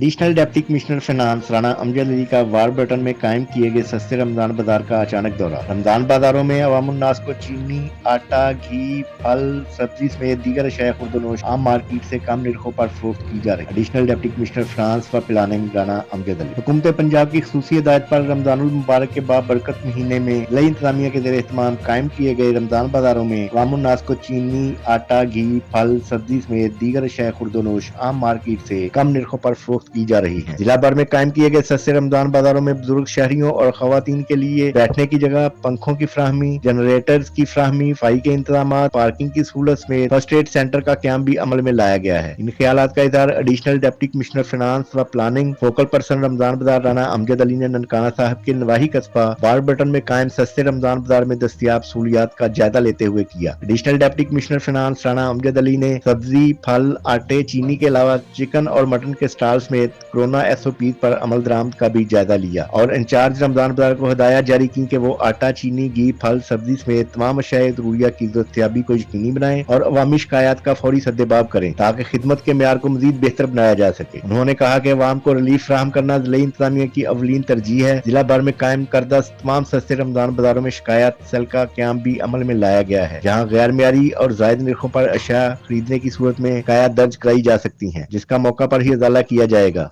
Additional deputy commissioner finance Rana Amjad Ali का वारबर्टन में कायम किए गए सस्ते रमजान बाजार का अचानक दौरा। रमजान बाजारों में अवामुन्नास को चीनी, आटा, घी, फल, सब्जी समेत दीगर अशाया खुर्दनोश आम मार्केट से कम निर्खों पर फरोख्त की जा रही। एडिशनल डिप्टी कमिश्नर फाइनेंस व प्लानिंग राणा अमजद अली। हुकूमत पंजाब की खुसूसी हिदायत पर रमजानुल मुबारक के बाबरकत महीने में लई इंतजामिया के ज़ेर एहतमाम कायम किए गए रमजान बाजारों में अवामुन्नास को चीनी, आटा, घी, फल, सब्जी समेत दीगर अशाया खुर्दनोश आम मार्केट से कम निर्खों पर फरोख्त की जा रही है। जिला भर में कायम किए गए सस्ते रमजान बाजारों में बुजुर्ग शहरियों और खवातीन के लिए बैठने की जगह, पंखों की फ्राहमी, जनरेटर्स की फ्राहमी, सफाई के इंतजाम, पार्किंग की सहूलत समेत फर्स्ट एड सेंटर का क्याम भी अमल में लाया गया है। इन ख्यालात का इज़हार एडिशनल डिप्टी कमिश्नर फाइनेंस व प्लानिंग फोकल पर्सन रमजान बाजार राणा अमजद अली ने ननकाना साहब के नवाही कस्बा वारबर्टन में कायम सस्ते रमजान बाजार में दस्तियाब सहूलियात का जायजा लेते हुए किया। Additional deputy commissioner finance Rana Amjad Ali ने सब्जी, फल, आटे, चीनी के अलावा चिकन और मटन के स्टॉल समेत कोरोना SOP पर अमल दरामद का भी जायजा लिया और इंचार्ज रमजान बाजार को हिदायत जारी की कि वो आटा, चीनी, घी, फल, सब्जी समेत तमाम अशाए ज़रूरिया की दस्तयाबी को यकीनी बनाएं और अवामी शिकायत का फौरी सद्देबाब करें ताकि खिदमत के मेयार को मजीद बेहतर बनाया जा सके। उन्होंने कहा कि अवाम को रिलीफ फराहम करना ज़िला इंतजामिया की अवलीन तरजीह है। जिला भर में कायम करदा तमाम सस्ते रमजान बाजारों में शिकायत सेल का क्याम भी अमल में लाया गया है, जहाँ गैर मेयारी और जायद निर्खों पर अशिया खरीदने की सूरत में शिकायत दर्ज कराई जा सकती है, जिसका मौका पर ही इजाला किया जाएगा।